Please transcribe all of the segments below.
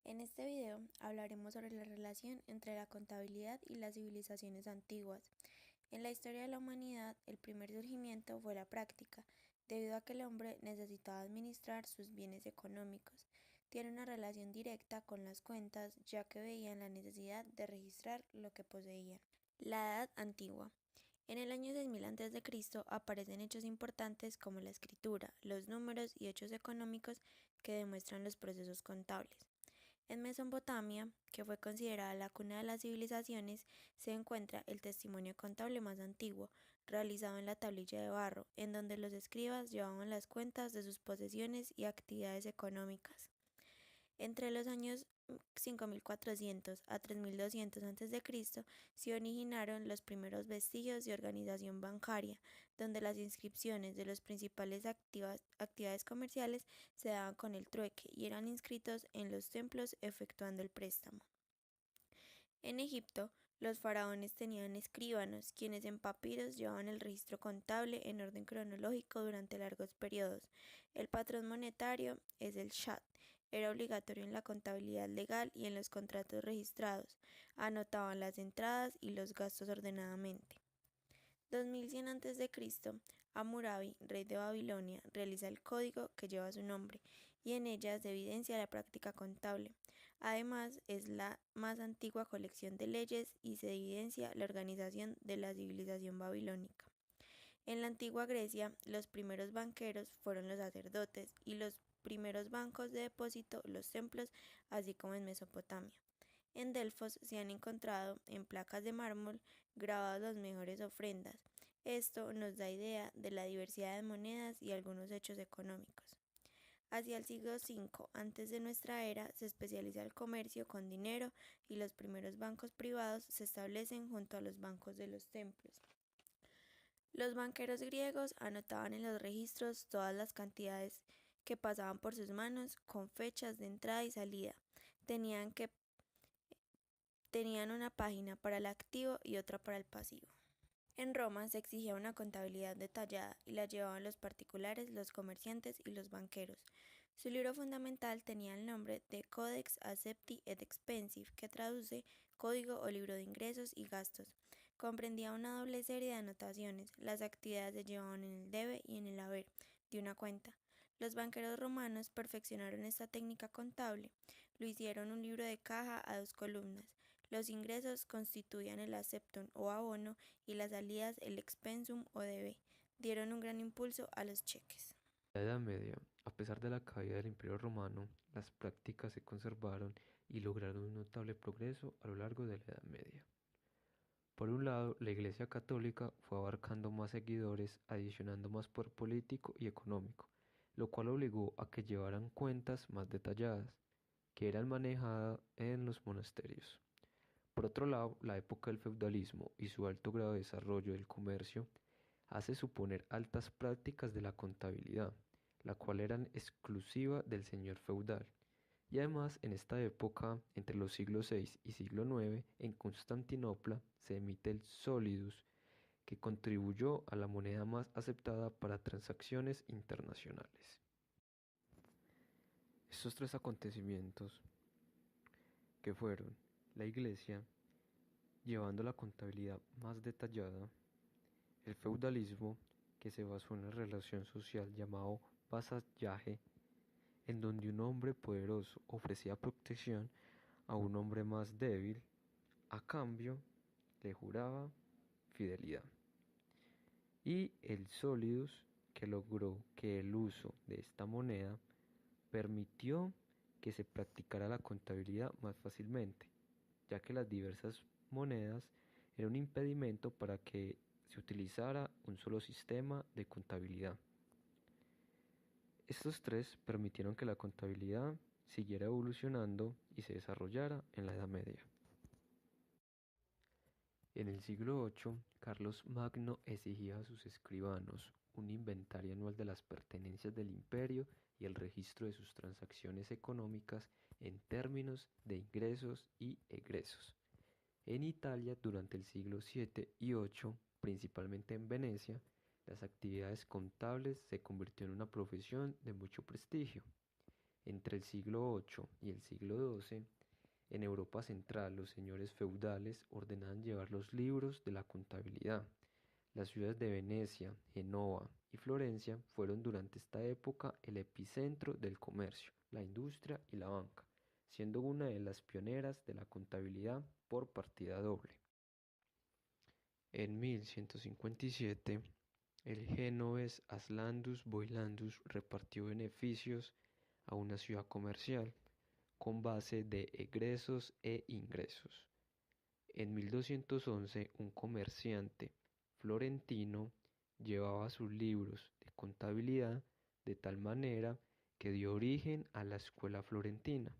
En este video hablaremos sobre la relación entre la contabilidad y las civilizaciones antiguas. En la historia de la humanidad, el primer surgimiento fue la práctica, debido a que el hombre necesitaba administrar sus bienes económicos. Tiene una relación directa con las cuentas, ya que veían la necesidad de registrar lo que poseían. La Edad Antigua. En el año 6000 a.C. aparecen hechos importantes como la escritura, los números y hechos económicos que demuestran los procesos contables. En Mesopotamia, que fue considerada la cuna de las civilizaciones, se encuentra el testimonio contable más antiguo, realizado en la tablilla de barro, en donde los escribas llevaban las cuentas de sus posesiones y actividades económicas. Entre los años 5400 a 3200 a.C. se originaron los primeros vestigios de organización bancaria, donde las inscripciones de las principales actividades comerciales se daban con el trueque y eran inscritos en los templos efectuando el préstamo. En Egipto, los faraones tenían escribanos, quienes en papiros llevaban el registro contable en orden cronológico durante largos periodos. El patrón monetario es el shat. Era obligatorio en la contabilidad legal y en los contratos registrados. Anotaban las entradas y los gastos ordenadamente. 2100 a.C., Hammurabi, rey de Babilonia, realiza el código que lleva su nombre, y en ella se evidencia la práctica contable. Además, es la más antigua colección de leyes y se evidencia la organización de la civilización babilónica. En la antigua Grecia, los primeros banqueros fueron los sacerdotes y los primeros bancos de depósito los templos, así como en Mesopotamia. En Delfos se han encontrado en placas de mármol grabadas las mejores ofrendas. Esto nos da idea de la diversidad de monedas y algunos hechos económicos. Hacia el siglo V antes de nuestra era se especializa el comercio con dinero y los primeros bancos privados se establecen junto a los bancos de los templos. Los banqueros griegos anotaban en los registros todas las cantidades que pasaban por sus manos con fechas de entrada y salida. Tenían una página para el activo y otra para el pasivo. En Roma se exigía una contabilidad detallada y la llevaban los particulares, los comerciantes y los banqueros. Su libro fundamental tenía el nombre de Codex Accepti et Expensive, que traduce Código o Libro de Ingresos y Gastos. Comprendía una doble serie de anotaciones. Las actividades se llevaban en el debe y en el haber de una cuenta. Los banqueros romanos perfeccionaron esta técnica contable. Lo hicieron un libro de caja a 2 columnas. Los ingresos constituían el acceptum o abono y las salidas el expensum o debe. Dieron un gran impulso a los cheques. En la Edad Media, a pesar de la caída del Imperio Romano, las prácticas se conservaron y lograron un notable progreso a lo largo de la Edad Media. Por un lado, la Iglesia Católica fue abarcando más seguidores, adicionando más poder político y económico, lo cual obligó a que llevaran cuentas más detalladas, que eran manejadas en los monasterios. Por otro lado, la época del feudalismo y su alto grado de desarrollo del comercio hace suponer altas prácticas de la contabilidad, la cual eran exclusiva del señor feudal. Y además, en esta época, entre los siglos VI y siglo IX, en Constantinopla se emite el solidus, que contribuyó a la moneda más aceptada para transacciones internacionales. Estos tres acontecimientos, que fueron la Iglesia, llevando la contabilidad más detallada, el feudalismo, que se basó en una relación social llamado vasallaje, en donde un hombre poderoso ofrecía protección a un hombre más débil, a cambio le juraba fidelidad. Y el solidus, que logró que el uso de esta moneda permitió que se practicara la contabilidad más fácilmente, ya que las diversas monedas eran un impedimento para que se utilizara un solo sistema de contabilidad. Estos tres permitieron que la contabilidad siguiera evolucionando y se desarrollara en la Edad Media. En el siglo VIII, Carlos Magno exigía a sus escribanos un inventario anual de las pertenencias del imperio y el registro de sus transacciones económicas en términos de ingresos y egresos. En Italia, durante el siglo VII y VIII, principalmente en Venecia, las actividades contables se convirtió en una profesión de mucho prestigio. Entre el siglo VIII y el siglo XII, en Europa central, los señores feudales ordenaban llevar los libros de la contabilidad. Las ciudades de Venecia, Génova y Florencia fueron durante esta época el epicentro del comercio, la industria y la banca, siendo una de las pioneras de la contabilidad por partida doble. En 1157, el genovés Aslandus Boilandus repartió beneficios a una ciudad comercial con base de egresos e ingresos. En 1211, un comerciante florentino llevaba sus libros de contabilidad de tal manera que dio origen a la escuela florentina.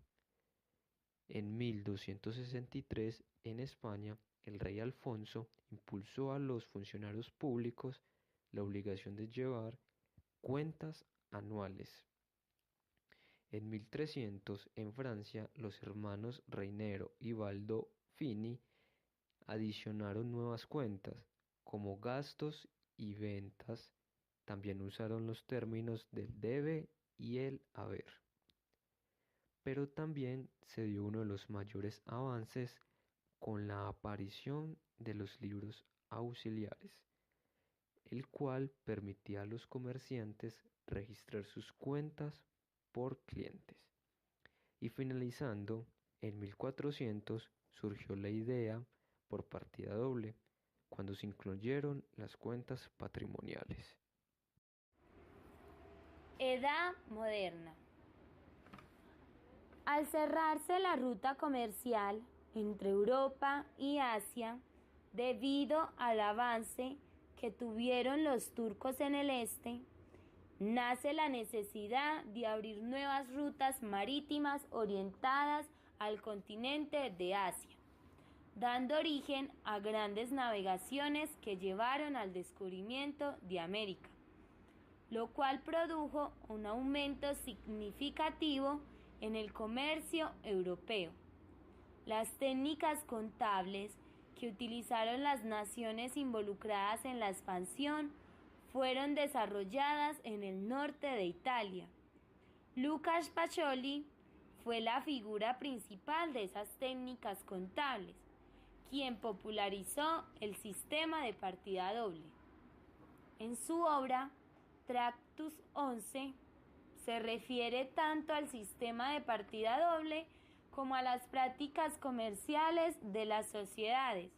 En 1263, en España, el rey Alfonso impulsó a los funcionarios públicos la obligación de llevar cuentas anuales. En 1300, en Francia, los hermanos Reinero y Baldo Fini adicionaron nuevas cuentas, como gastos y ventas. También usaron los términos del debe y el haber. Pero también se dio uno de los mayores avances con la aparición de los libros auxiliares, el cual permitía a los comerciantes registrar sus cuentas por clientes. Y finalizando, en 1400 surgió la idea por partida doble, cuando se incluyeron las cuentas patrimoniales. Edad moderna. Al cerrarse la ruta comercial entre Europa y Asia, debido al avance que tuvieron los turcos en el este, nace la necesidad de abrir nuevas rutas marítimas orientadas al continente de Asia, dando origen a grandes navegaciones que llevaron al descubrimiento de América, lo cual produjo un aumento significativo en el comercio europeo. Las técnicas contables que utilizaron las naciones involucradas en la expansión fueron desarrolladas en el norte de Italia. Lucas Pacioli fue la figura principal de esas técnicas contables, quien popularizó el sistema de partida doble. En su obra Tractus 11 se refiere tanto al sistema de partida doble como a las prácticas comerciales de las sociedades,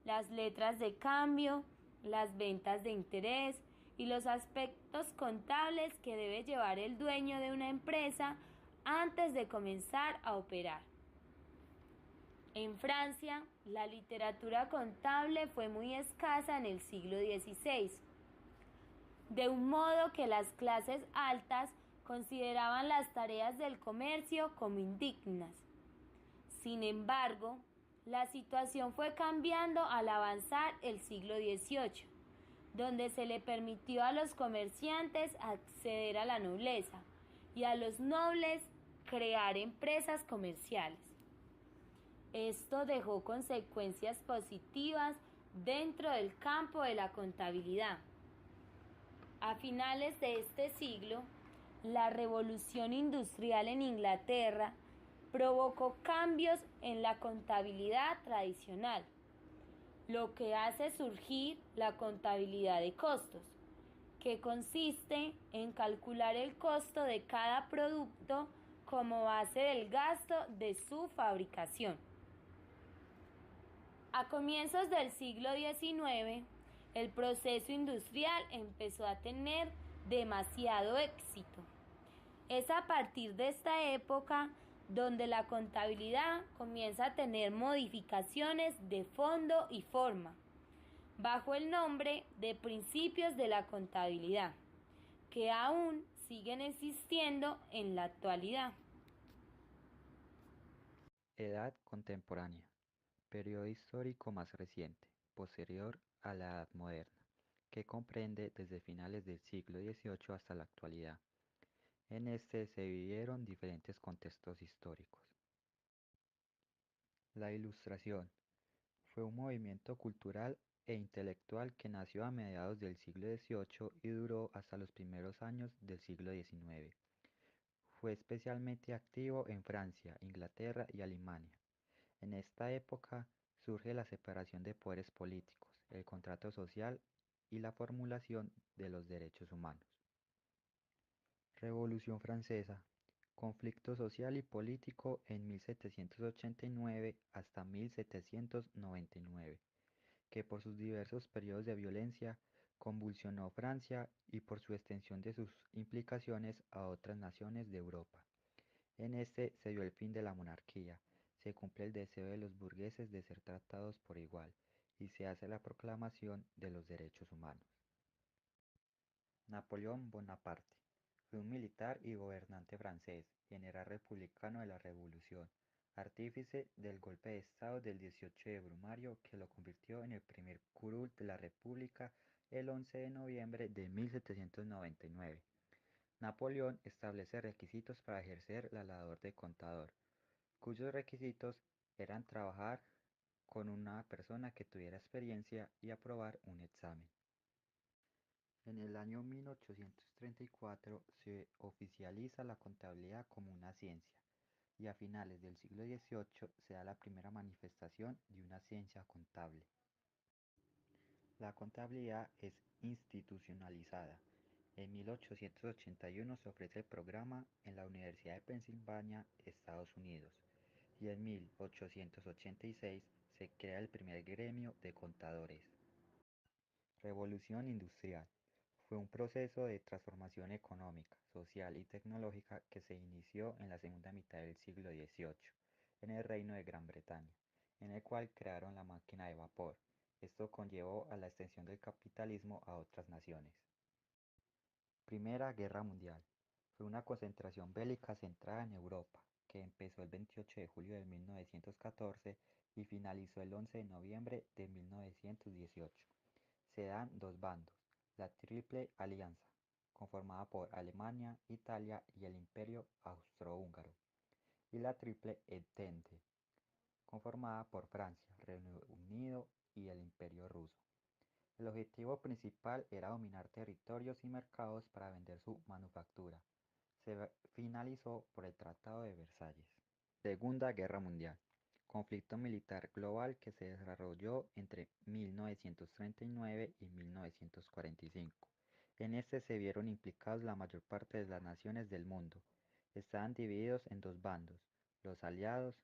las letras de cambio, las ventas de interés y los aspectos contables que debe llevar el dueño de una empresa antes de comenzar a operar. En Francia, la literatura contable fue muy escasa en el siglo XVI, de un modo que las clases altas consideraban las tareas del comercio como indignas. Sin embargo, la situación fue cambiando al avanzar el siglo XVIII, donde se le permitió a los comerciantes acceder a la nobleza y a los nobles crear empresas comerciales. Esto dejó consecuencias positivas dentro del campo de la contabilidad. A finales de este siglo, la revolución industrial en Inglaterra provocó cambios en la contabilidad tradicional, lo que hace surgir la contabilidad de costos, que consiste en calcular el costo de cada producto como base del gasto de su fabricación. A comienzos del siglo XIX, el proceso industrial empezó a tener demasiado éxito. Es a partir de esta época donde la contabilidad comienza a tener modificaciones de fondo y forma, bajo el nombre de principios de la contabilidad, que aún siguen existiendo en la actualidad. Edad contemporánea. Periodo histórico más reciente, posterior a la Edad Moderna, que comprende desde finales del siglo XVIII hasta la actualidad. En este se vivieron diferentes contextos históricos. La Ilustración fue un movimiento cultural e intelectual que nació a mediados del siglo XVIII y duró hasta los primeros años del siglo XIX. Fue especialmente activo en Francia, Inglaterra y Alemania. En esta época surge la separación de poderes políticos, el contrato social y la formulación de los derechos humanos. Revolución Francesa. Conflicto social y político en 1789 hasta 1799, que por sus diversos periodos de violencia convulsionó Francia y por su extensión de sus implicaciones a otras naciones de Europa. En este se dio el fin de la monarquía, se cumple el deseo de los burgueses de ser tratados por igual y se hace la proclamación de los derechos humanos. Napoleón Bonaparte fue un militar y gobernante francés, general republicano de la Revolución, artífice del golpe de Estado del 18 de Brumario que lo convirtió en el primer curul de la República el 11 de noviembre de 1799. Napoleón establece requisitos para ejercer la labor de contador, cuyos requisitos eran trabajar con una persona que tuviera experiencia y aprobar un examen. En el año 1834 se oficializa la contabilidad como una ciencia y a finales del siglo XVIII se da la primera manifestación de una ciencia contable. La contabilidad es institucionalizada. En 1881 se ofrece el programa en la Universidad de Pensilvania, Estados Unidos, y en 1886 se crea el primer gremio de contadores. Revolución industrial. Fue un proceso de transformación económica, social y tecnológica que se inició en la segunda mitad del siglo XVIII, en el Reino de Gran Bretaña, en el cual crearon la máquina de vapor. Esto conllevó a la extensión del capitalismo a otras naciones. Primera Guerra Mundial. Fue una concentración bélica centrada en Europa, que empezó el 28 de julio de 1914 y finalizó el 11 de noviembre de 1918. Se dan dos bandos, la Triple Alianza, conformada por Alemania, Italia y el Imperio Austrohúngaro, y la Triple Entente, conformada por Francia, Reino Unido y el Imperio Ruso. El objetivo principal era dominar territorios y mercados para vender su manufactura. Se finalizó por el Tratado de Versalles. Segunda Guerra Mundial. Conflicto militar global que se desarrolló entre 1939 y 1945. En este se vieron implicados la mayor parte de las naciones del mundo. Estaban divididos en dos bandos, los aliados,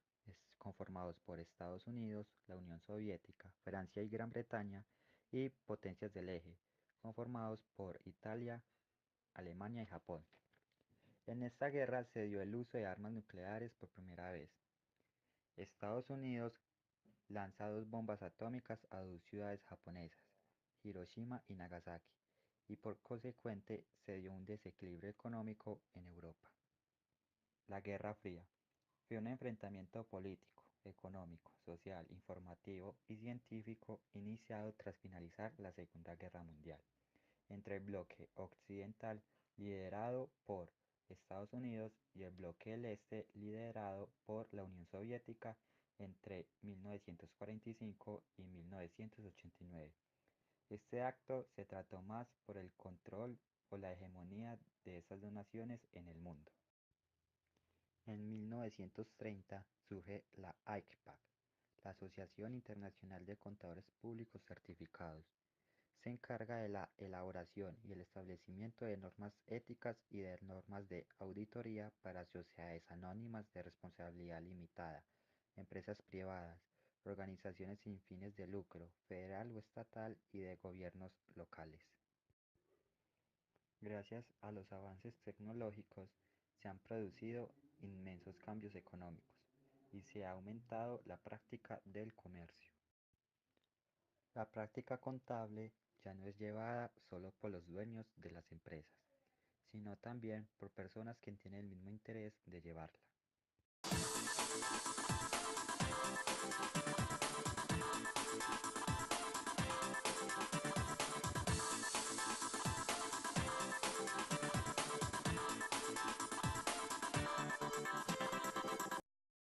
conformados por Estados Unidos, la Unión Soviética, Francia y Gran Bretaña, y potencias del eje, conformados por Italia, Alemania y Japón. En esta guerra se dio el uso de armas nucleares por primera vez. Estados Unidos lanza dos bombas atómicas a dos ciudades japonesas, Hiroshima y Nagasaki, y por consecuente se dio un desequilibrio económico en Europa. La Guerra Fría fue un enfrentamiento político, económico, social, informativo y científico iniciado tras finalizar la Segunda Guerra Mundial, entre el bloque occidental liderado por Estados Unidos y el bloque del Este liderado por la Unión Soviética entre 1945 y 1989. Este acto se trató más por el control o la hegemonía de estas dos naciones en el mundo. En 1930 surge la ICPAC, la Asociación Internacional de Contadores Públicos Certificados. Se encarga de la elaboración y el establecimiento de normas éticas y de normas de auditoría para sociedades anónimas de responsabilidad limitada, empresas privadas, organizaciones sin fines de lucro, federal o estatal y de gobiernos locales. Gracias a los avances tecnológicos se han producido inmensos cambios económicos y se ha aumentado la práctica del comercio. La práctica contable ya no es llevada solo por los dueños de las empresas, sino también por personas que tienen el mismo interés de llevarla.